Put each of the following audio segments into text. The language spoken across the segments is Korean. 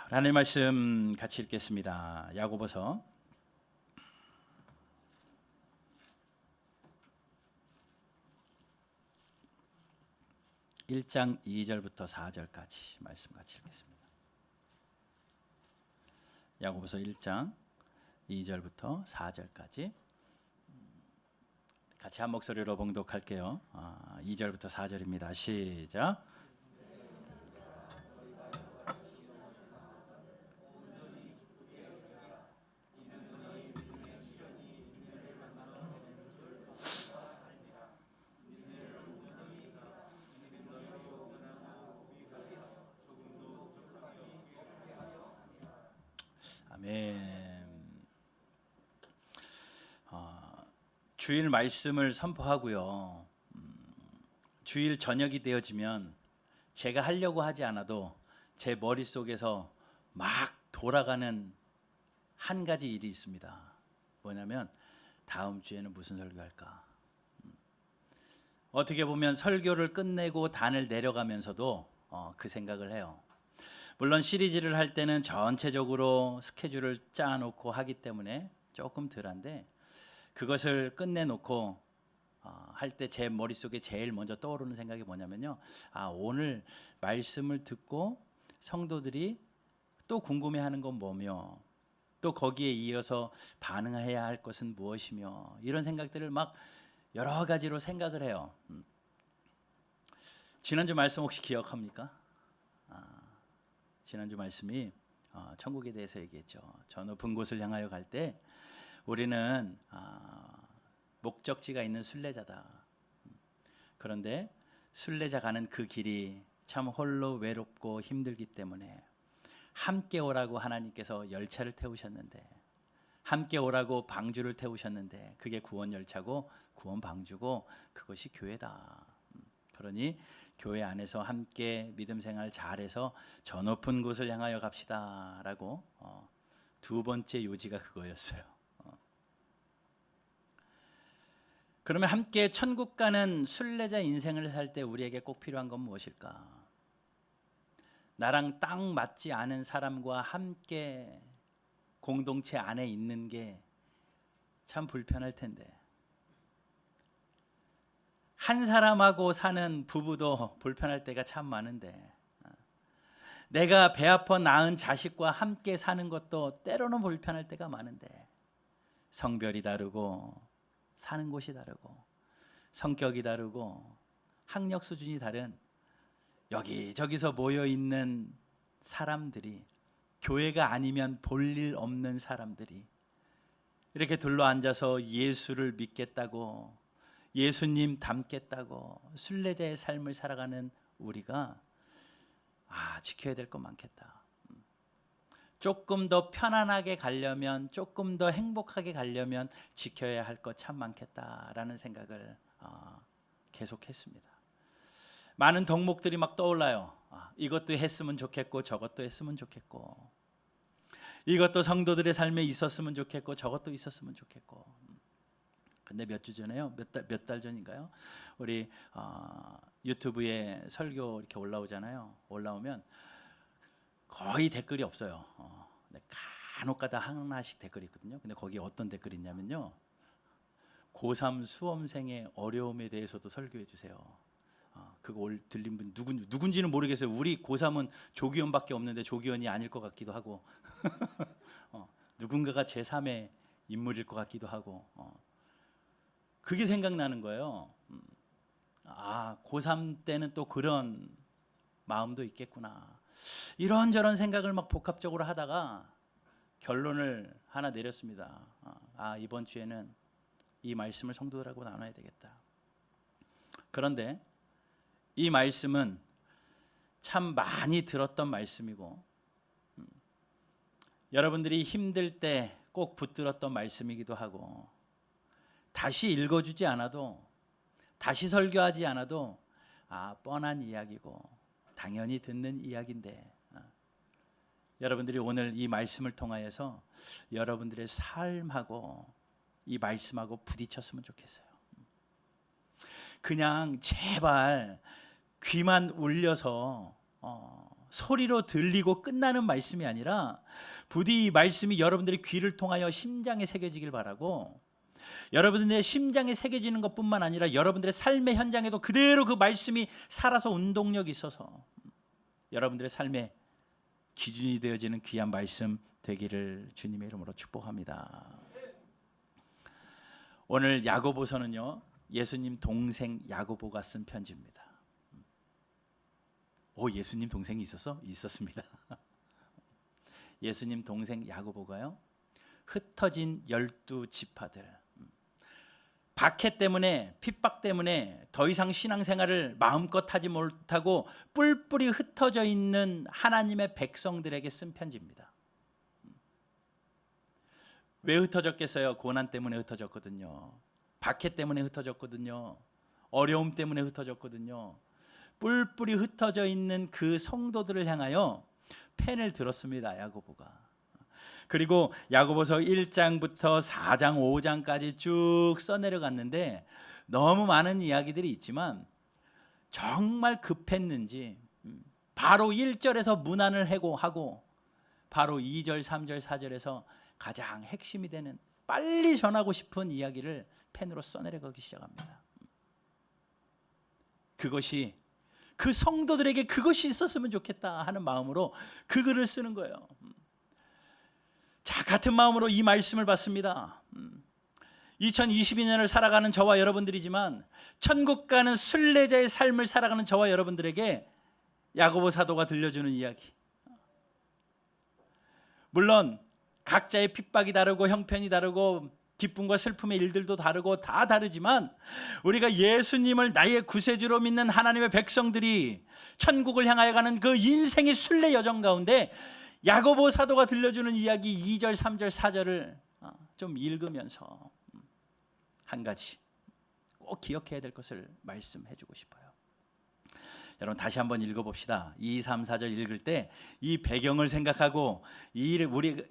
하나님의 말씀 같이 읽겠습니다. 야고보서 1장 2절부터 4절까지 말씀 같이 읽겠습니다. 야고보서 1장 2절부터 4절까지 같이 한 목소리로 봉독할게요. 2절부터 4절입니다. 시작. 아멘. 주일 말씀을 선포하고요. 주일 저녁이 되어지면 제가 하려고 하지 않아도 제 머릿속에서 막 돌아가는 한 가지 일이 있습니다. 뭐냐면 다음 주에는 무슨 설교할까? 어떻게 보면 설교를 끝내고 단을 내려가면서도 그 생각을 해요. 물론 시리즈를 할 때는 전체적으로 스케줄을 짜놓고 하기 때문에 조금 덜한데, 그것을 끝내놓고 할 때 제 머릿속에 제일 먼저 떠오르는 생각이 뭐냐면요, 오늘 말씀을 듣고 성도들이 또 궁금해하는 건 뭐며, 또 거기에 이어서 반응해야 할 것은 무엇이며, 이런 생각들을 막 여러 가지로 생각을 해요. 지난주 말씀 혹시 기억합니까? 지난주 말씀이 천국에 대해서 얘기했죠. 저 높은 곳을 향하여 갈 때 우리는 목적지가 있는 순례자다. 그런데 순례자 가는 그 길이 참 홀로 외롭고 힘들기 때문에 함께 오라고 하나님께서 열차를 태우셨는데, 함께 오라고 방주를 태우셨는데, 그게 구원 열차고 구원 방주고 그것이 교회다. 그러니 교회 안에서 함께 믿음 생활 잘해서 저 높은 곳을 향하여 갑시다 라고 두 번째 요지가 그거였어요. 그러면 함께 천국 가는 순례자 인생을 살 때 우리에게 꼭 필요한 건 무엇일까? 나랑 딱 맞지 않은 사람과 함께 공동체 안에 있는 게 참 불편할 텐데, 한 사람하고 사는 부부도 불편할 때가 참 많은데, 내가 배 아파 낳은 자식과 함께 사는 것도 때로는 불편할 때가 많은데, 성별이 다르고 사는 곳이 다르고 성격이 다르고 학력 수준이 다른 여기저기서 모여있는 사람들이, 교회가 아니면 볼 일 없는 사람들이 이렇게 둘러앉아서 예수를 믿겠다고, 예수님 닮겠다고 순례자의 삶을 살아가는 우리가 지켜야 될 것 많겠다. 조금 더 편안하게 가려면, 조금 더 행복하게 가려면 지켜야 할 것 참 많겠다라는 생각을 계속했습니다. 많은 덕목들이 막 떠올라요. 이것도 했으면 좋겠고 저것도 했으면 좋겠고, 이것도 성도들의 삶에 있었으면 좋겠고 저것도 있었으면 좋겠고. 근데 몇 주 전에요, 몇 달 전인가요? 우리 유튜브에 설교 이렇게 올라오잖아요. 올라오면 거의 댓글이 없어요. 간혹가다 하나씩 댓글이 있거든요. 근데 거기에 어떤 댓글이 있냐면요, 고3 수험생의 어려움에 대해서도 설교해 주세요. 그거 들린 분 누군지는 모르겠어요. 우리 고3은 조기현밖에 없는데 조기현이 아닐 것 같기도 하고 누군가가 제3의 인물일 것 같기도 하고, 그게 생각나는 거예요. 고3 때는 또 그런 마음도 있겠구나. 이런저런 생각을 막 복합적으로 하다가 결론을 하나 내렸습니다. 이번 주에는 이 말씀을 성도들하고 나눠야 되겠다. 그런데 이 말씀은 참 많이 들었던 말씀이고, 여러분들이 힘들 때 꼭 붙들었던 말씀이기도 하고, 다시 읽어주지 않아도, 다시 설교하지 않아도 뻔한 이야기고 당연히 듣는 이야기인데, 여러분들이 오늘 이 말씀을 통하여서 여러분들의 삶하고 이 말씀하고 부딪혔으면 좋겠어요. 그냥 제발 귀만 울려서 소리로 들리고 끝나는 말씀이 아니라 부디 이 말씀이 여러분들의 귀를 통하여 심장에 새겨지길 바라고, 여러분들의 심장에 새겨지는 것뿐만 아니라 여러분들의 삶의 현장에도 그대로 그 말씀이 살아서 운동력이 있어서 여러분들의 삶의 기준이 되어지는 귀한 말씀 되기를 주님의 이름으로 축복합니다. 오늘 야고보서는요, 예수님 동생 야고보가 쓴 편지입니다. 예수님 동생이 있었어? 있었습니다. 예수님 동생 야고보가요, 흩어진 12지파들, 박해 때문에, 핍박 때문에 더 이상 신앙생활을 마음껏 하지 못하고 뿔뿔이 흩어져 있는 하나님의 백성들에게 쓴 편지입니다. 왜 흩어졌겠어요? 고난 때문에 흩어졌거든요. 박해 때문에 흩어졌거든요. 어려움 때문에 흩어졌거든요. 뿔뿔이 흩어져 있는 그 성도들을 향하여 펜을 들었습니다, 야고보가. 그리고 야고보서 1장부터 4장, 5장까지 쭉 써내려갔는데 너무 많은 이야기들이 있지만 정말 급했는지 바로 1절에서 문안을 해고하고 바로 2절, 3절, 4절에서 가장 핵심이 되는 빨리 전하고 싶은 이야기를 펜으로 써내려가기 시작합니다. 그것이 그 성도들에게 그것이 있었으면 좋겠다 하는 마음으로 그 글을 쓰는 거예요. 자, 같은 마음으로 이 말씀을 받습니다. 2022년을 살아가는 저와 여러분들이지만 천국 가는 순례자의 삶을 살아가는 저와 여러분들에게 야고보 사도가 들려주는 이야기, 물론 각자의 핍박이 다르고 형편이 다르고 기쁨과 슬픔의 일들도 다르고 다 다르지만 우리가 예수님을 나의 구세주로 믿는 하나님의 백성들이 천국을 향하여 가는 그 인생의 순례 여정 가운데 야고보 사도가 들려주는 이야기 2절, 3절, 4절을 좀 읽으면서 한 가지 꼭 기억해야 될 것을 말씀해 주고 싶어요. 여러분 다시 한번 읽어봅시다. 2, 3, 4절 읽을 때 이 배경을 생각하고 우리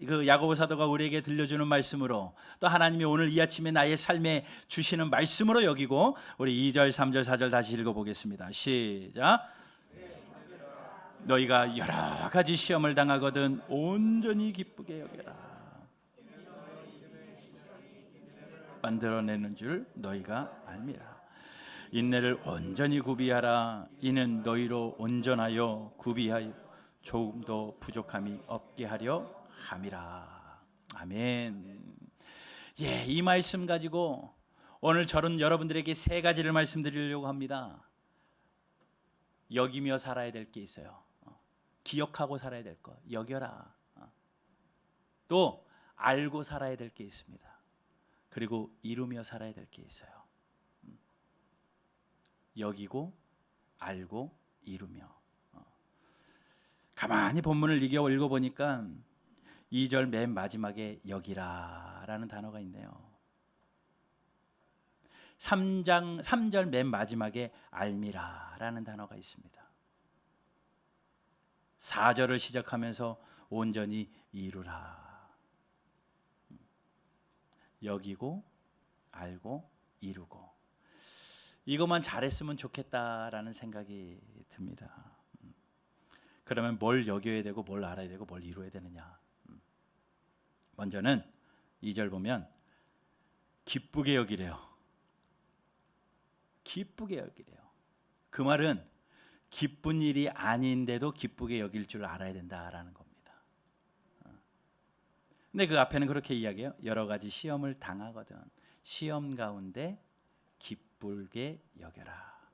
그 야고보 사도가 우리에게 들려주는 말씀으로 또 하나님이 오늘 이 아침에 나의 삶에 주시는 말씀으로 여기고 우리 2절, 3절, 4절 다시 읽어보겠습니다. 시작. 너희가 여러 가지 시험을 당하거든 온전히 기쁘게 여겨라. 만들어내는 줄 너희가 알미라. 인내를 온전히 구비하라. 이는 너희로 온전하여 구비하여 조금도 부족함이 없게 하려 함이라. 아멘. 이 말씀 가지고 오늘 저는 여러분들에게 세 가지를 말씀드리려고 합니다. 여기며 살아야 될 게 있어요. 기억하고 살아야 될 것, 여겨라. 또 알고 살아야 될 게 있습니다. 그리고 이루며 살아야 될 게 있어요. 여기고 알고 이루며. 가만히 본문을 읽어보니까 2절 맨 마지막에 여기라라는 단어가 있네요. 3절 맨 마지막에 알미라라는 단어가 있습니다. 4절을 시작하면서 온전히 이루라. 여기고 알고 이루고. 이것만 잘했으면 좋겠다라는 생각이 듭니다. 그러면 뭘 여겨야 되고 뭘 알아야 되고 뭘 이루어야 되느냐. 먼저는 2절 보면 기쁘게 여기래요. 기쁘게 여기래요. 그 말은 기쁜 일이 아닌데도 기쁘게 여길 줄 알아야 된다라는 겁니다. 근데 그 앞에는 그렇게 이야기해요. 여러 가지 시험을 당하거든 시험 가운데 기쁘게 여겨라.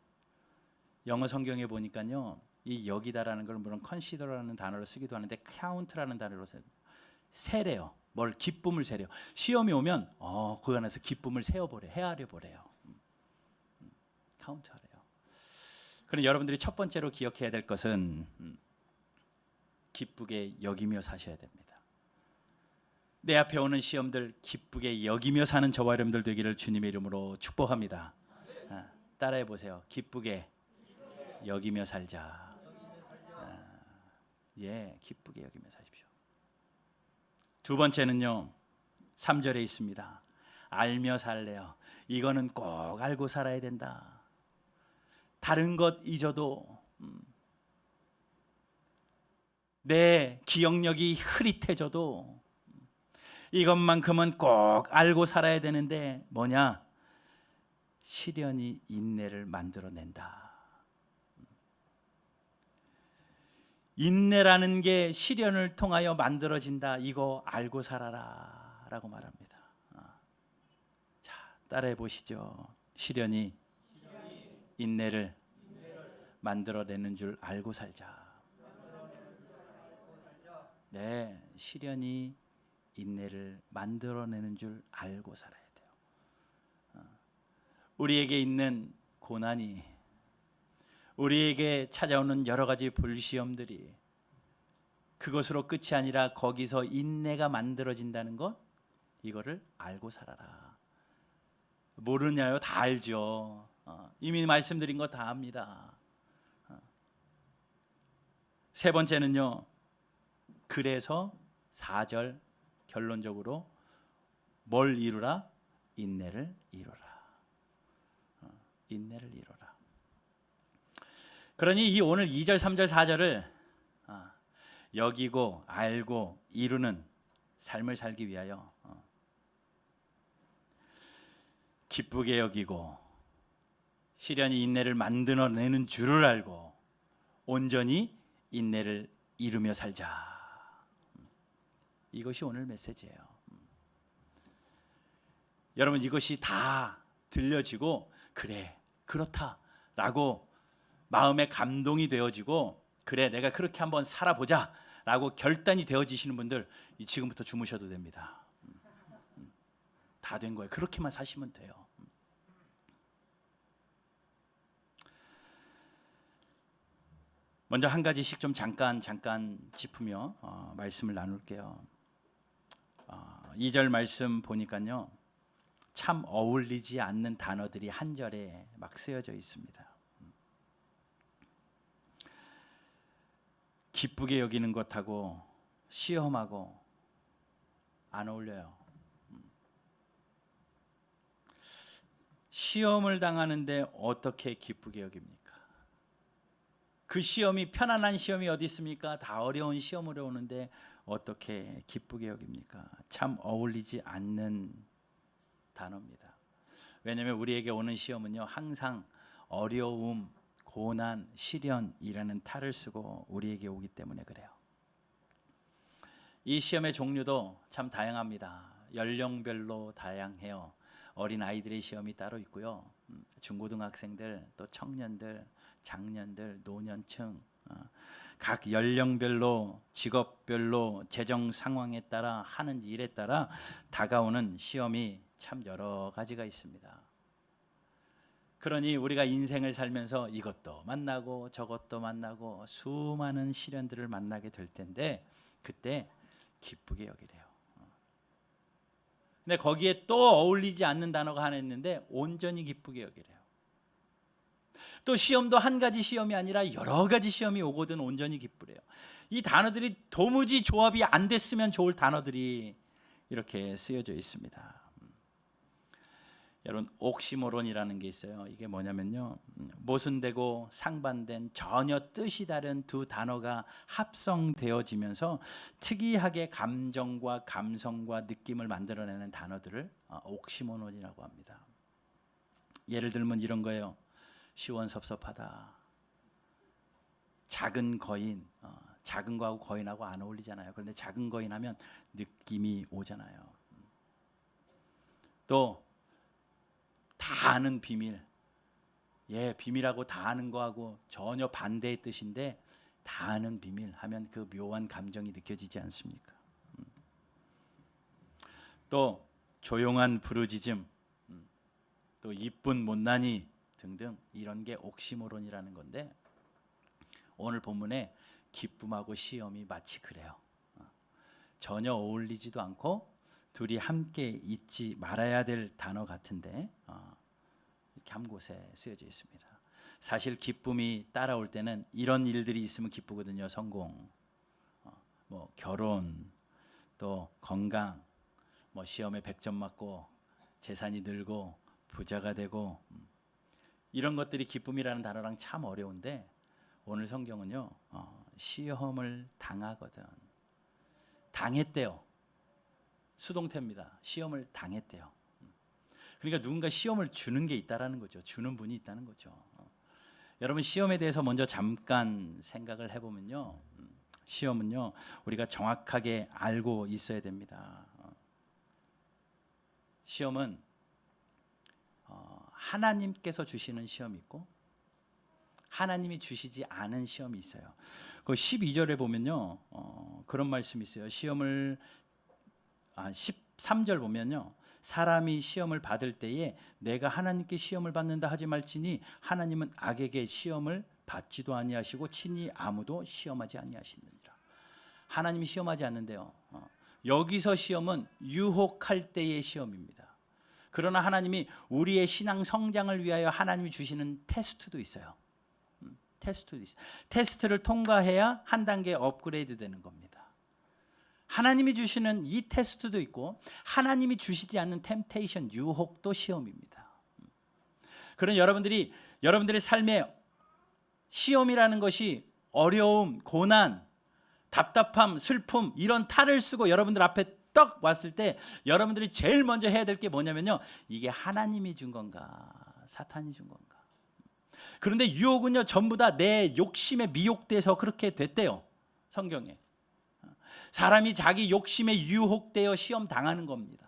영어 성경에 보니까요, 이 여기다라는 걸 물론 consider라는 단어로 쓰기도 하는데 count라는 단어로 세래요. 뭘 기쁨을 세래요. 시험이 오면 그 안에서 기쁨을 세어보래, 헤아려 보래요. count하래요. 그럼 여러분들이 첫 번째로 기억해야 될 것은 기쁘게 여기며 사셔야 됩니다. 내 앞에 오는 시험들 기쁘게 여기며 사는 저와 여러분들 되기를 주님의 이름으로 축복합니다. 따라해 보세요. 기쁘게 여기며 살자. 기쁘게 여기며 사십시오. 두 번째는요, 3절에 있습니다. 알며 살래요. 이거는 꼭 알고 살아야 된다. 다른 것 잊어도 내 기억력이 흐릿해져도 이것만큼은 꼭 알고 살아야 되는데 뭐냐? 시련이 인내를 만들어낸다. 인내라는 게 시련을 통하여 만들어진다. 이거 알고 살아라 라고 말합니다. 자, 따라해 보시죠. 시련이 인내를 만들어내는 줄 알고 살자. 네, 시련이 인내를 만들어내는 줄 알고 살아야 돼요. 우리에게 있는 고난이, 우리에게 찾아오는 여러 가지 불시험들이 그것으로 끝이 아니라 거기서 인내가 만들어진다는 것, 이거를 알고 살아라. 모르냐요? 다 알죠. 이미 말씀드린 거 다 압니다. 세 번째는요, 그래서 4절 결론적으로 뭘 이루라? 인내를 이루라. 인내를 이루라. 그러니 이 오늘 2절, 3절, 4절을 여기고 알고 이루는 삶을 살기 위하여 기쁘게 여기고 시련이 인내를 만들어내는 줄을 알고 온전히 인내를 이루며 살자. 이것이 오늘 메시지예요. 여러분, 이것이 다 들려지고 그래, 그렇다라고 마음에 감동이 되어지고 그래, 내가 그렇게 한번 살아보자 라고 결단이 되어지시는 분들 지금부터 주무셔도 됩니다. 다 된 거예요. 그렇게만 사시면 돼요. 먼저 한 가지씩 좀 잠깐 짚으며 말씀을 나눌게요. 2절 말씀 보니까요, 참 어울리지 않는 단어들이 한 절에 막 쓰여져 있습니다. 기쁘게 여기는 것하고 시험하고 안 어울려요. 시험을 당하는데 어떻게 기쁘게 여깁니까? 그 시험이 편안한 시험이 어디 있습니까? 다 어려운 시험으로 오는데 어떻게 기쁘게 여깁니까? 참 어울리지 않는 단어입니다. 왜냐하면 우리에게 오는 시험은요, 항상 어려움, 고난, 시련이라는 탈을 쓰고 우리에게 오기 때문에 그래요. 이 시험의 종류도 참 다양합니다. 연령별로 다양해요. 어린 아이들의 시험이 따로 있고요, 중고등학생들, 또 청년들, 장년들, 노년층, 각 연령별로, 직업별로, 재정 상황에 따라, 하는 일에 따라 다가오는 시험이 참 여러 가지가 있습니다. 그러니 우리가 인생을 살면서 이것도 만나고 저것도 만나고 수많은 시련들을 만나게 될 텐데 그때 기쁘게 여기래요. 근데 거기에 또 어울리지 않는 단어가 하나 있는데 온전히 기쁘게 여기래요. 또 시험도 한 가지 시험이 아니라 여러 가지 시험이 오거든 온전히 기쁘래요. 이 단어들이 도무지 조합이 안 됐으면 좋을 단어들이 이렇게 쓰여져 있습니다. 여러분, 옥시모론이라는 게 있어요. 이게 뭐냐면요, 모순되고 상반된 전혀 뜻이 다른 두 단어가 합성되어지면서 특이하게 감정과 감성과 느낌을 만들어내는 단어들을 옥시모론이라고 합니다. 예를 들면 이런 거예요. 시원섭섭하다. 작은 거인, 작은 거하고 거인하고 안 어울리잖아요. 그런데 작은 거인 하면 느낌이 오잖아요. 또 다 아는 비밀, 비밀하고 다 아는 거하고 전혀 반대의 뜻인데 다 아는 비밀 하면 그 묘한 감정이 느껴지지 않습니까? 또 조용한 부르짖음, 또 이쁜 못난이 등등 이런 게 옥시모론이라는 건데 오늘 본문에 기쁨하고 시험이 마치 그래요. 전혀 어울리지도 않고 둘이 함께 있지 말아야 될 단어 같은데 이렇게 한 곳에 쓰여져 있습니다. 사실 기쁨이 따라올 때는 이런 일들이 있으면 기쁘거든요. 성공, 뭐 결혼, 또 건강, 뭐 시험에 100점 맞고 재산이 늘고 부자가 되고 이런 것들이 기쁨이라는 단어랑 참 어려운데 오늘 성경은요, 시험을 당하거든. 당했대요. 수동태입니다. 시험을 당했대요. 그러니까 누군가 시험을 주는 게 있다라는 거죠. 주는 분이 있다는 거죠. 여러분, 시험에 대해서 먼저 잠깐 생각을 해보면요, 시험은요, 우리가 정확하게 알고 있어야 됩니다. 시험은 하나님께서 주시는 시험이 있고 하나님이 주시지 않은 시험이 있어요. 그 12절에 보면요, 그런 말씀이 있어요. 시험을 13절 보면요, 사람이 시험을 받을 때에 내가 하나님께 시험을 받는다 하지 말지니 하나님은 악에게 시험을 받지도 아니하시고 친히 아무도 시험하지 아니하시느니라. 하나님이 시험하지 않는데요, 여기서 시험은 유혹할 때의 시험입니다. 그러나 하나님이 우리의 신앙 성장을 위하여 하나님이 주시는 테스트도 있어요. 테스트도 있어요. 테스트를 통과해야 한 단계 업그레이드 되는 겁니다. 하나님이 주시는 이 테스트도 있고 하나님이 주시지 않는 템테이션, 유혹도 시험입니다. 그런 여러분들의 삶에 시험이라는 것이 어려움, 고난, 답답함, 슬픔 이런 탈을 쓰고 여러분들 앞에 떡 왔을 때 여러분들이 제일 먼저 해야 될 게 뭐냐면요, 이게 하나님이 준 건가 사탄이 준 건가. 그런데 유혹은요, 전부 다 내 욕심에 미혹돼서 그렇게 됐대요. 성경에 사람이 자기 욕심에 유혹되어 시험 당하는 겁니다.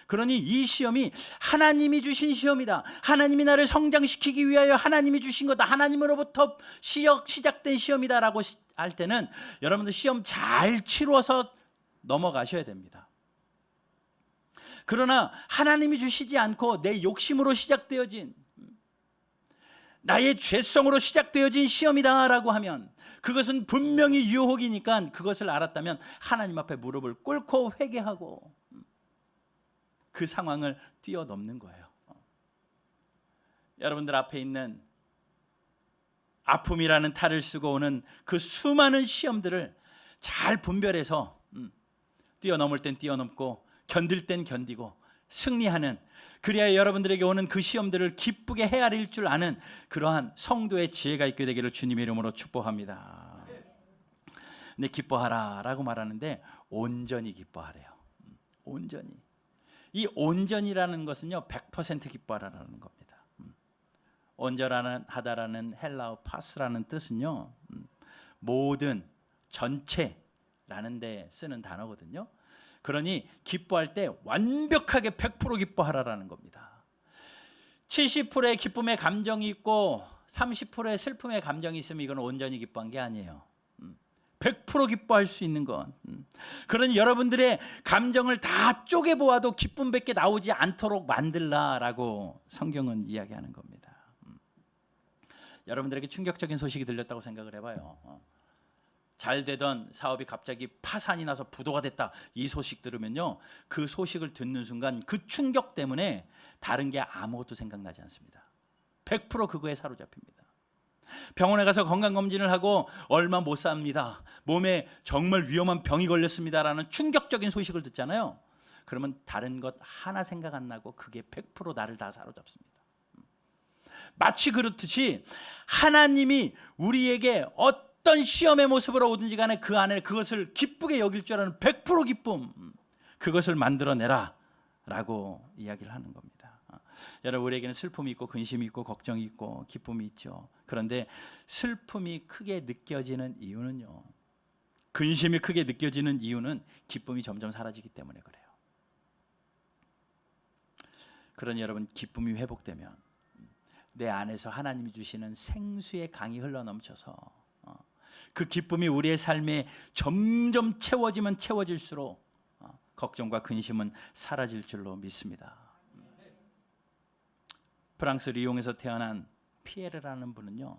그러니 이 시험이 하나님이 주신 시험이다. 하나님이 나를 성장시키기 위하여 하나님이 주신 거다. 하나님으로부터 시작된 시험이다라고 할 때는 여러분들 시험 잘 치러서 넘어가셔야 됩니다. 그러나 하나님이 주시지 않고 내 욕심으로 시작되어진, 나의 죄성으로 시작되어진 시험이다라고 하면 그것은 분명히 유혹이니까 그것을 알았다면 하나님 앞에 무릎을 꿇고 회개하고 그 상황을 뛰어넘는 거예요. 여러분들 앞에 있는 아픔이라는 탈을 쓰고 오는 그 수많은 시험들을 잘 분별해서 뛰어넘을 땐 뛰어넘고 견딜 땐 견디고 승리하는, 그래야 여러분들에게 오는 그 시험들을 기쁘게 헤아릴 줄 아는 그러한 성도의 지혜가 있게 되기를 주님의 이름으로 축복합니다. 근데 기뻐하라 라고 말하는데 온전히 기뻐하래요. 온전히. 이 온전이라는 것은요, 100% 기뻐하라는 겁니다. 온전하다라는 헬라어 파스라는 뜻은요, 모든, 전체라는 데 쓰는 단어거든요. 그러니 기뻐할 때 완벽하게 100% 기뻐하라라는 겁니다. 70%의 기쁨의 감정이 있고 30%의 슬픔의 감정이 있으면 이건 온전히 기뻐한 게 아니에요. 100% 기뻐할 수 있는 건. 그러니 여러분들의 감정을 다 쪼개보아도 기쁨밖에 나오지 않도록 만들라라고 성경은 이야기하는 겁니다. 여러분들에게 충격적인 소식이 들렸다고 생각을 해봐요. 잘 되던 사업이 갑자기 파산이 나서 부도가 됐다, 이 소식 들으면요, 그 소식을 듣는 순간 그 충격 때문에 다른 게 아무것도 생각나지 않습니다. 100% 그거에 사로잡힙니다. 병원에 가서 건강검진을 하고 얼마 못 삽니다, 몸에 정말 위험한 병이 걸렸습니다라는 충격적인 소식을 듣잖아요. 그러면 다른 것 하나 생각 안 나고 그게 100% 나를 다 사로잡습니다. 마치 그렇듯이 하나님이 우리에게 어떤 시험의 모습으로 오든지 간에 그 안에 그것을 기쁘게 여길 줄 아는 100% 기쁨, 그것을 만들어내라 라고 이야기를 하는 겁니다. 여러분, 우리에게는 슬픔이 있고 근심이 있고 걱정이 있고 기쁨이 있죠. 그런데 슬픔이 크게 느껴지는 이유는요, 근심이 크게 느껴지는 이유는 기쁨이 점점 사라지기 때문에 그래요. 그러니 여러분, 기쁨이 회복되면 내 안에서 하나님이 주시는 생수의 강이 흘러넘쳐서 그 기쁨이 우리의 삶에 점점 채워지면 채워질수록 걱정과 근심은 사라질 줄로 믿습니다. 프랑스 리옹에서 태어난 피에르라는 분은요,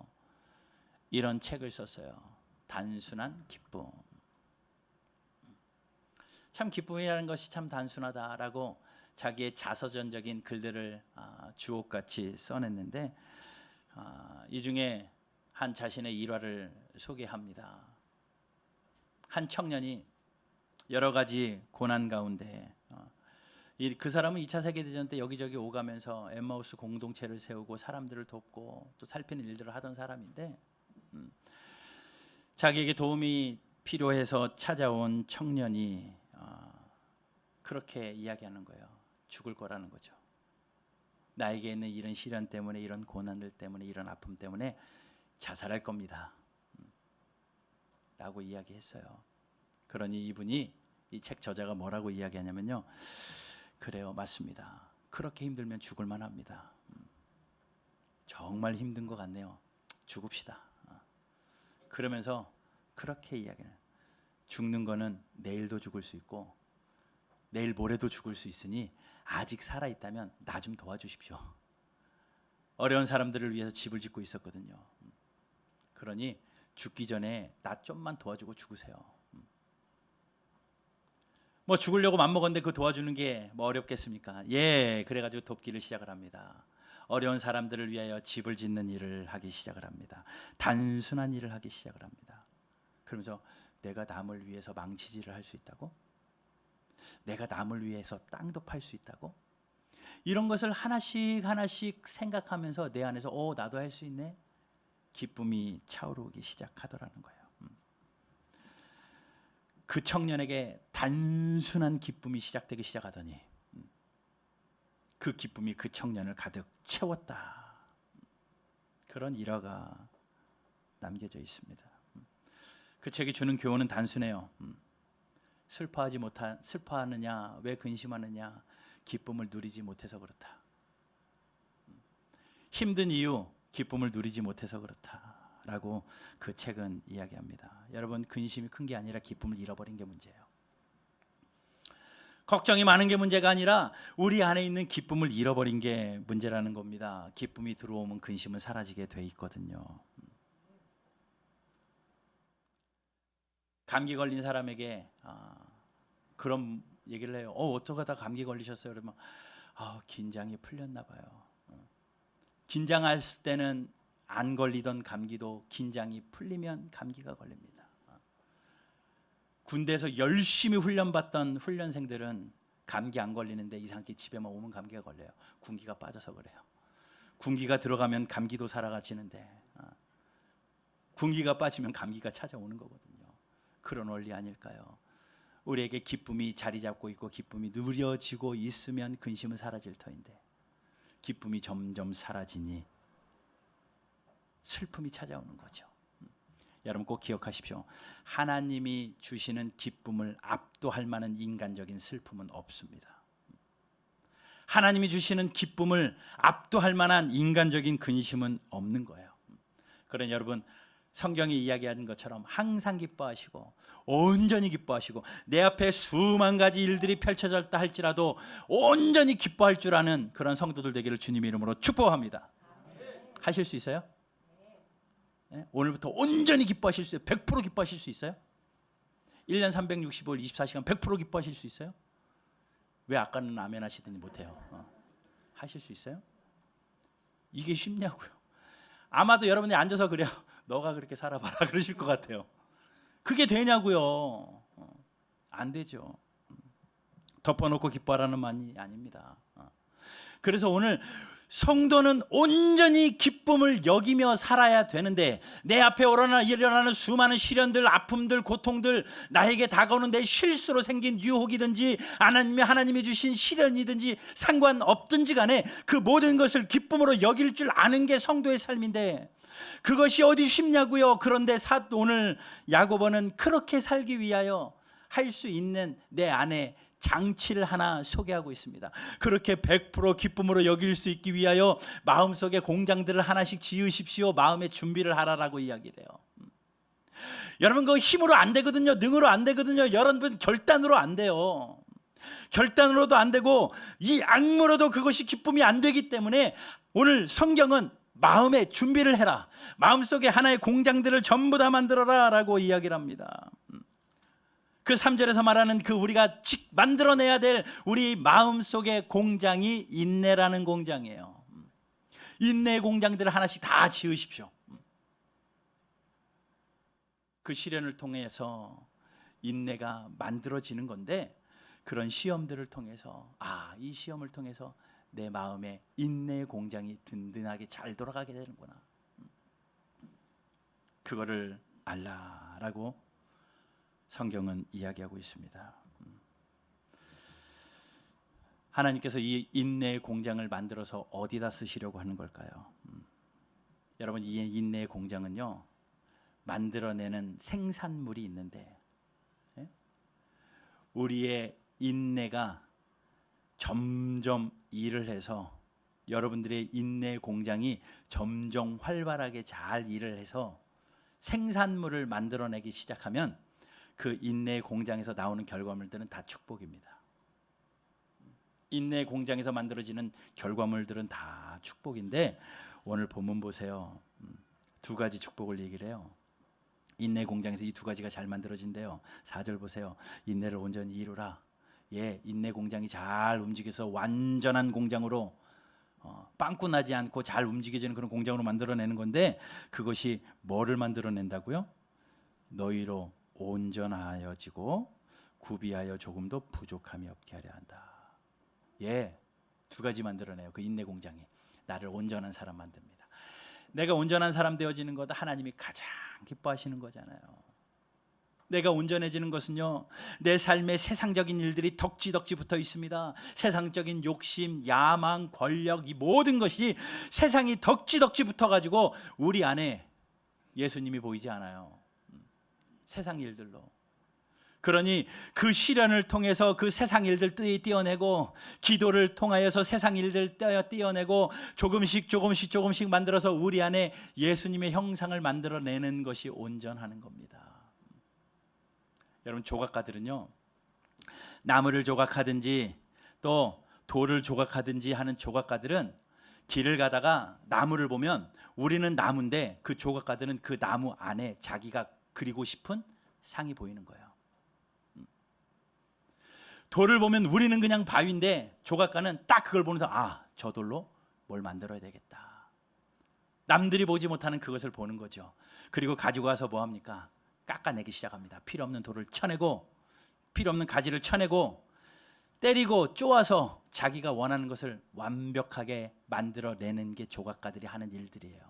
이런 책을 썼어요. 단순한 기쁨. 참 기쁨이라는 것이 참 단순하다라고 자기의 자서전적인 글들을 주옥같이 써냈는데, 이 중에 한 자신의 일화를 소개합니다. 한 청년이 여러 가지 고난 가운데 그 사람은 2차 세계대전 때 여기저기 오가면서 엠마우스 공동체를 세우고 사람들을 돕고 또 살피는 일들을 하던 사람인데 자기에게 도움이 필요해서 찾아온 청년이 그렇게 이야기하는 거예요. 죽을 거라는 거죠. 나에게 있는 이런 시련 때문에, 이런 고난들 때문에, 이런 아픔 때문에 자살할 겁니다 라고 이야기했어요. 그러니 이분이, 이 책 저자가 뭐라고 이야기하냐면요, 그래요, 맞습니다. 그렇게 힘들면 죽을 만합니다. 정말 힘든 것 같네요. 죽읍시다. 그러면서 그렇게 이야기해요. 죽는 거는 내일도 죽을 수 있고 내일 모레도 죽을 수 있으니 아직 살아있다면 나 좀 도와주십시오. 어려운 사람들을 위해서 집을 짓고 있었거든요. 그러니 죽기 전에 나 좀만 도와주고 죽으세요. 뭐 죽으려고 맘먹었는데 그 도와주는 게 뭐 어렵겠습니까? 예, 그래가지고 돕기를 시작을 합니다. 어려운 사람들을 위하여 집을 짓는 일을 하기 시작을 합니다. 단순한 일을 하기 시작을 합니다. 그러면서 내가 남을 위해서 망치질을 할 수 있다고? 내가 남을 위해서 땅도 팔 수 있다고? 이런 것을 하나씩 하나씩 생각하면서 내 안에서 나도 할 수 있네? 기쁨이 차오르기 시작하더라는 거예요. 그 청년에게 단순한 기쁨이 시작되기 시작하더니 그 기쁨이 그 청년을 가득 채웠다. 그런 일화가 남겨져 있습니다. 그 책이 주는 교훈은 단순해요. 슬퍼하느냐, 왜 근심하느냐, 기쁨을 누리지 못해서 그렇다. 힘든 이유, 기쁨을 누리지 못해서 그렇다라고 그 책은 이야기합니다. 여러분, 근심이 큰 게 아니라 기쁨을 잃어버린 게 문제예요. 걱정이 많은 게 문제가 아니라 우리 안에 있는 기쁨을 잃어버린 게 문제라는 겁니다. 기쁨이 들어오면 근심은 사라지게 돼 있거든요. 감기 걸린 사람에게 그런 얘기를 해요. 어떡하다 감기 걸리셨어요? 그러면 긴장이 풀렸나 봐요. 긴장했을 때는 안 걸리던 감기도 긴장이 풀리면 감기가 걸립니다. 군대에서 열심히 훈련받던 훈련생들은 감기 안 걸리는데 이상하게 집에만 오면 감기가 걸려요. 군기가 빠져서 그래요. 군기가 들어가면 감기도 사라지는데 군기가 빠지면 감기가 찾아오는 거거든요. 그런 원리 아닐까요? 우리에게 기쁨이 자리 잡고 있고 기쁨이 누려지고 있으면 근심은 사라질 터인데 기쁨이 점점 사라지니 슬픔이 찾아오는 거죠. 여러분 꼭 기억하십시오. 하나님이 주시는 기쁨을 압도할 만한 인간적인 슬픔은 없습니다. 하나님이 주시는 기쁨을 압도할 만한 인간적인 근심은 없는 거예요. 그러니 여러분, 성경이 이야기하는 것처럼 항상 기뻐하시고 온전히 기뻐하시고 내 앞에 수만 가지 일들이 펼쳐졌다 할지라도 온전히 기뻐할 줄 아는 그런 성도들 되기를 주님의 이름으로 축복합니다. 하실 수 있어요? 네? 오늘부터 온전히 기뻐하실 수 있어요? 100% 기뻐하실 수 있어요? 1년 365일 24시간 100% 기뻐하실 수 있어요? 왜 아까는 아멘 하시더니 못해요? 하실 수 있어요? 이게 쉽냐고요. 아마도 여러분이 앉아서 그래요. 너가 그렇게 살아봐라 그러실 것 같아요. 그게 되냐고요. 안 되죠. 덮어놓고 기뻐하라는 말이 아닙니다. 그래서 오늘 성도는 온전히 기쁨을 여기며 살아야 되는데 내 앞에 일어나는 수많은 시련들, 아픔들, 고통들, 나에게 다가오는 내 실수로 생긴 유혹이든지 하나님이 주신 시련이든지 상관없든지 간에 그 모든 것을 기쁨으로 여길 줄 아는 게 성도의 삶인데 그것이 어디 쉽냐고요. 그런데 오늘 야고보는 그렇게 살기 위하여 할 수 있는 내 안에 장치를 하나 소개하고 있습니다. 그렇게 100% 기쁨으로 여길 수 있기 위하여 마음속에 공장들을 하나씩 지으십시오. 마음의 준비를 하라라고 이야기를 해요. 여러분, 그거 힘으로 안 되거든요. 능으로 안 되거든요. 여러분, 결단으로 안 돼요. 결단으로도 안 되고 이 악무로도 그것이 기쁨이 안 되기 때문에 오늘 성경은 마음의 준비를 해라. 마음속에 하나의 공장들을 전부 다 만들어라 라고 이야기를 합니다. 그 3절에서 말하는 그 우리가 만들어내야 될 우리 마음속의 공장이 인내라는 공장이에요. 인내의 공장들을 하나씩 다 지으십시오. 그 시련을 통해서 인내가 만들어지는 건데 그런 시험들을 통해서 이 시험을 통해서 내 마음에 인내의 공장이 든든하게 잘 돌아가게 되는구나. 그거를 알라라고 성경은 이야기하고 있습니다. 하나님께서 이 인내의 공장을 만들어서 어디다 쓰시려고 하는 걸까요? 여러분, 이 인내의 공장은요, 만들어내는 생산물이 있는데, 우리의 인내가 점점 일을 해서 여러분들의 인내 공장이 점점 활발하게 잘 일을 해서 생산물을 만들어내기 시작하면 그 인내 공장에서 나오는 결과물들은 다 축복입니다. 인내 공장에서 만들어지는 결과물들은 다 축복인데, 오늘 본문 보세요. 두 가지 축복을 얘기를 해요. 인내 공장에서 이 두 가지가 잘 만들어진대요. 4절 보세요. 인내를 온전히 이루라. 인내 공장이 잘 움직여서 완전한 공장으로 빵꾸 나지 않고 잘 움직여지는 그런 공장으로 만들어내는 건데, 그것이 뭐를 만들어낸다고요? 너희로 온전하여지고 구비하여 조금도 부족함이 없게 하려 한다. 두 가지 만들어내요. 그 인내 공장이 나를 온전한 사람 만듭니다. 내가 온전한 사람 되어지는 것, 하나님이 가장 기뻐하시는 거잖아요. 내가 온전해지는 것은요, 내 삶에 세상적인 일들이 덕지덕지 붙어 있습니다. 세상적인 욕심, 야망, 권력, 이 모든 것이 세상이 덕지덕지 붙어가지고 우리 안에 예수님이 보이지 않아요. 세상 일들로. 그러니 그 시련을 통해서 그 세상 일들 떼어내고, 기도를 통하여서 세상 일들 떼어내고, 조금씩 만들어서 우리 안에 예수님의 형상을 만들어내는 것이 온전하는 겁니다. 여러분, 조각가들은요, 나무를 조각하든지 또 돌을 조각하든지 하는 조각가들은 길을 가다가 나무를 보면, 우리는 나무인데 그 조각가들은 그 나무 안에 자기가 그리고 싶은 상이 보이는 거예요. 돌을 보면 우리는 그냥 바위인데, 조각가는 딱 그걸 보면서 저 돌로 뭘 만들어야 되겠다. 남들이 보지 못하는 그것을 보는 거죠. 그리고 가지고 와서 뭐 합니까? 깎아내기 시작합니다. 필요 없는 돌을 쳐내고, 필요 없는 가지를 쳐내고, 때리고 쪼아서 자기가 원하는 것을 완벽하게 만들어내는 게 조각가들이 하는 일들이에요.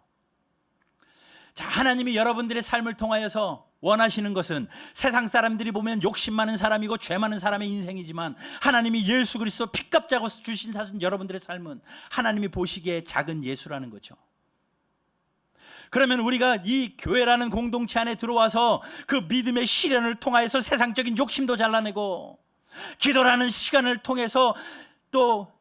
자, 하나님이 여러분들의 삶을 통하여서 원하시는 것은 세상 사람들이 보면 욕심 많은 사람이고 죄 많은 사람의 인생이지만, 하나님이 예수 그리스도 피값 자고 주신 사실 여러분들의 삶은 하나님이 보시기에 작은 예수라는 거죠. 그러면 우리가 이 교회라는 공동체 안에 들어와서 그 믿음의 시련을 통하여서 세상적인 욕심도 잘라내고, 기도라는 시간을 통해서 또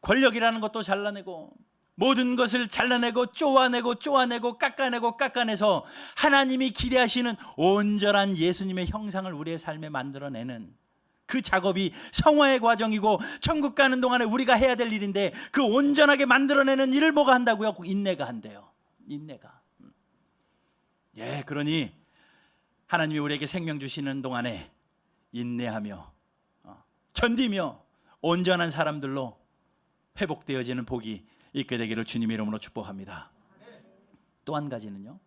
권력이라는 것도 잘라내고, 모든 것을 잘라내고 쪼아내고 깎아내서 하나님이 기대하시는 온전한 예수님의 형상을 우리의 삶에 만들어내는 그 작업이 성화의 과정이고, 천국 가는 동안에 우리가 해야 될 일인데, 그 온전하게 만들어내는 일을 뭐가 한다고요? 인내가 한대요. 인내가. 그러니 하나님이 우리에게 생명 주시는 동안에 인내하며 견디며 온전한 사람들로 회복되어지는 복이 있게 되기를 주님의 이름으로 축복합니다. 또 한 가지는요,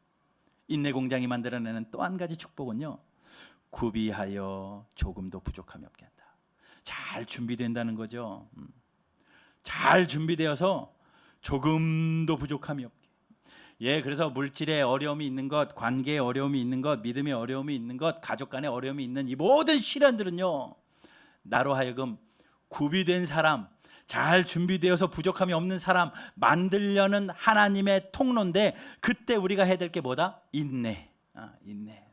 인내 공장이 만들어내는 또 한 가지 축복은요, 구비하여 조금도 부족함이 없게 한다. 잘 준비된다는 거죠. 잘 준비되어서 조금도 부족함이 없게. 그래서 물질에 어려움이 있는 것, 관계에 어려움이 있는 것, 믿음에 어려움이 있는 것, 가족 간에 어려움이 있는 이 모든 시련들은요, 나로 하여금 구비된 사람, 잘 준비되어서 부족함이 없는 사람 만들려는 하나님의 통로인데, 그때 우리가 해야 될 게 뭐다? 인내. 인내.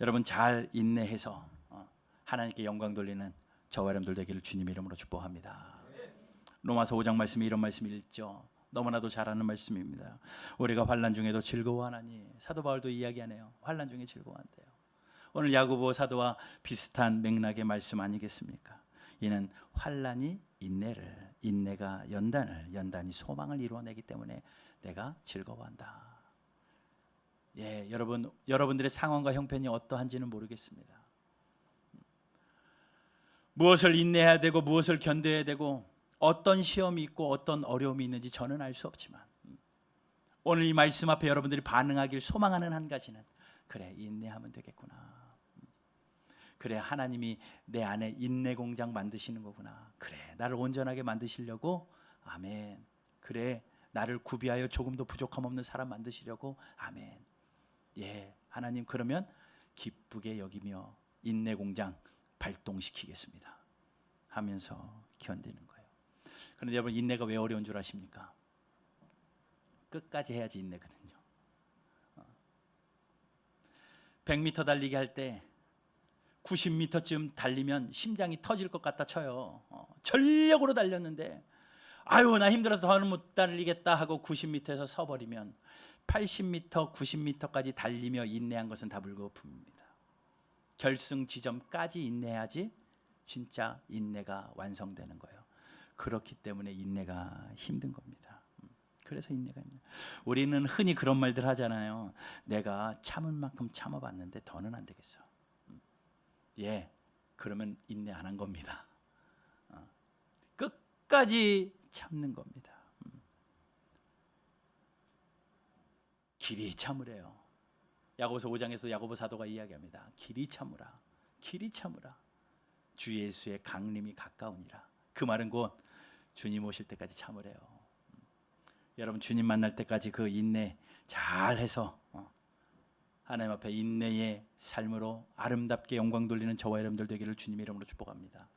여러분, 잘 인내해서 하나님께 영광 돌리는 저와 여러분들 되기를 주님의 이름으로 축복합니다. 로마서 5장 말씀에 이런 말씀이 있죠. 너무나도 잘 아는 말씀입니다. 우리가 환난 중에도 즐거워하나니. 사도 바울도 이야기하네요. 환난 중에 즐거워한대요. 오늘 야고보 사도와 비슷한 맥락의 말씀 아니겠습니까? 이는 환난이 인내를, 인내가 연단을, 연단이 소망을 이루어내기 때문에 내가 즐거워한다. 여러분들의 상황과 형편이 어떠한지는 모르겠습니다. 무엇을 인내해야 되고 무엇을 견뎌야 되고, 어떤 시험이 있고 어떤 어려움이 있는지 저는 알 수 없지만, 오늘 이 말씀 앞에 여러분들이 반응하길 소망하는 한 가지는, 그래, 인내하면 되겠구나. 그래, 하나님이 내 안에 인내 공장 만드시는 거구나. 그래, 나를 온전하게 만드시려고. 아멘. 그래, 나를 구비하여 조금도 부족함 없는 사람 만드시려고. 아멘. 예, 하나님, 그러면 기쁘게 여기며 인내 공장 발동시키겠습니다 하면서 견디는 거예요. 그런데 여러분, 인내가 왜 어려운 줄 아십니까? 끝까지 해야지 인내거든요. 100m 달리기 할 때 90m쯤 달리면 심장이 터질 것 같다 쳐요. 전력으로 달렸는데 아유, 나 힘들어서 더는 못 달리겠다 하고 90m에서 서버리면 80m, 90m까지 달리며 인내한 것은 다 물거품입니다. 결승 지점까지 인내해야지 진짜 인내가 완성되는 거예요. 그렇기 때문에 인내가 힘든 겁니다. 그래서 인내가 힘들어요. 우리는 흔히 그런 말들 하잖아요. 내가 참을 만큼 참아봤는데 더는 안 되겠어. 예, 그러면 인내 안 한 겁니다. 끝까지 참는 겁니다. 길이 참으래요. 야고보서 5장에서 야고보 사도가 이야기합니다. 길이 참으라, 길이 참으라. 주 예수의 강림이 가까우니라. 그 말은 곧 주님 오실 때까지 참으래요. 여러분, 주님 만날 때까지 그 인내 잘해서 하나님 앞에 인내의 삶으로 아름답게 영광 돌리는 저와 여러분들 되기를 주님의 이름으로 축복합니다.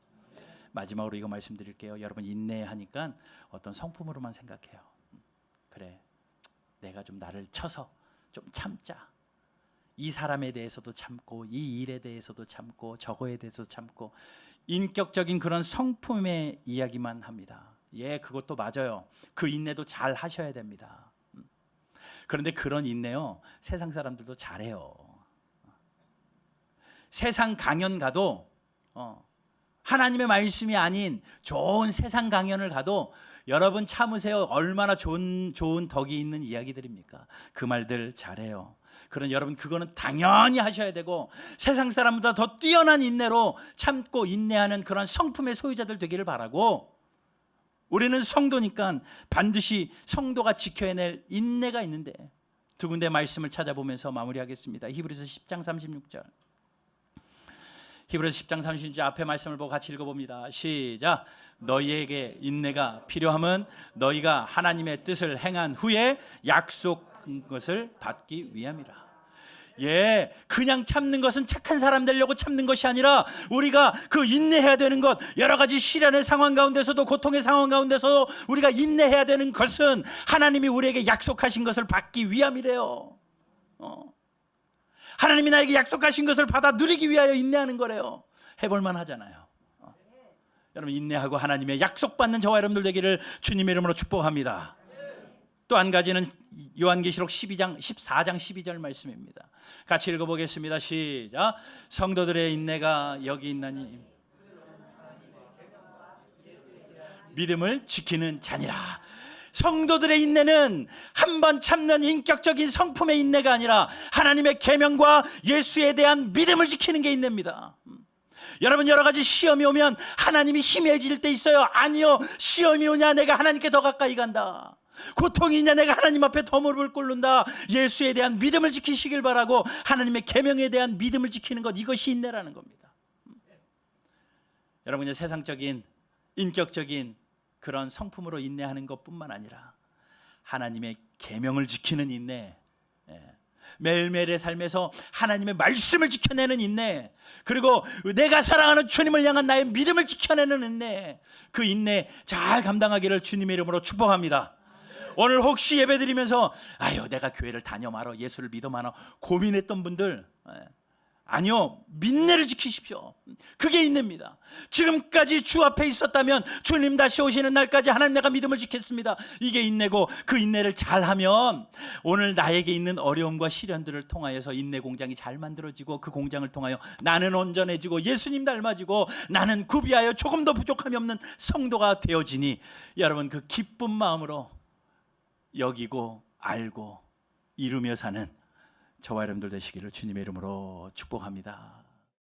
마지막으로 이거 말씀드릴게요. 여러분, 인내하니까 어떤 성품으로만 생각해요. 그래, 내가 좀 나를 쳐서 좀 참자. 이 사람에 대해서도 참고, 이 일에 대해서도 참고, 저거에 대해서도 참고, 인격적인 그런 성품의 이야기만 합니다. 예, 그것도 맞아요. 그 인내도 잘 하셔야 됩니다. 그런데 그런 인내요, 세상 사람들도 잘해요. 세상 강연 가도 하나님의 말씀이 아닌 좋은 세상 강연을 가도 여러분 참으세요. 얼마나 좋은 덕이 있는 이야기들입니까? 그 말들 잘해요. 그런 여러분, 그거는 당연히 하셔야 되고, 세상 사람보다 더 뛰어난 인내로 참고 인내하는 그런 성품의 소유자들 되기를 바라고, 우리는 성도니까 반드시 성도가 지켜야 될 인내가 있는데, 두 군데 말씀을 찾아보면서 마무리하겠습니다. 히브리서 10장 36절. 히브리서 10장 36절 앞에 말씀을 보고 같이 읽어봅니다. 시작. 너희에게 인내가 필요함은 너희가 하나님의 뜻을 행한 후에 약속한 것을 받기 위함이라. 예, 그냥 참는 것은 착한 사람 되려고 참는 것이 아니라 우리가 그 인내해야 되는 것, 여러 가지 시련의 상황 가운데서도, 고통의 상황 가운데서도 우리가 인내해야 되는 것은 하나님이 우리에게 약속하신 것을 받기 위함이래요. 하나님이 나에게 약속하신 것을 받아 누리기 위하여 인내하는 거래요. 해볼만 하잖아요. 여러분, 인내하고 하나님의 약속받는 저와 여러분들 되기를 주님의 이름으로 축복합니다. 또 한 가지는 요한계시록 14장 12절 말씀입니다. 같이 읽어보겠습니다. 시작. 성도들의 인내가 여기 있나니 믿음을 지키는 자니라. 성도들의 인내는 한번 참는 인격적인 성품의 인내가 아니라 하나님의 계명과 예수에 대한 믿음을 지키는 게 인내입니다. 여러분, 여러 가지 시험이 오면 하나님이 희미해질 때 있어요. 아니요, 시험이 오냐 내가 하나님께 더 가까이 간다. 고통이 있냐 내가 하나님 앞에 더 무릎을 꿇는다. 예수에 대한 믿음을 지키시길 바라고 하나님의 계명에 대한 믿음을 지키는 것, 이것이 인내라는 겁니다. 여러분, 세상적인 인격적인 그런 성품으로 인내하는 것뿐만 아니라 하나님의 계명을 지키는 인내, 매일매일의 삶에서 하나님의 말씀을 지켜내는 인내, 그리고 내가 사랑하는 주님을 향한 나의 믿음을 지켜내는 인내, 그 인내 잘 감당하기를 주님의 이름으로 축복합니다. 오늘 혹시 예배드리면서 아유, 내가 교회를 다녀 말어, 예수를 믿어 말어 고민했던 분들, 아니요, 인내를 지키십시오. 그게 인내입니다. 지금까지 주 앞에 있었다면 주님 다시 오시는 날까지 하나님 내가 믿음을 지켰습니다. 이게 인내고, 그 인내를 잘하면 오늘 나에게 있는 어려움과 시련들을 통하여서 인내 공장이 잘 만들어지고, 그 공장을 통하여 나는 온전해지고 예수님 닮아지고 나는 구비하여 조금 더 부족함이 없는 성도가 되어지니, 여러분, 그 기쁜 마음으로 여기고 알고 이루며 사는 저와 여러분들 되시기를 주님의 이름으로 축복합니다.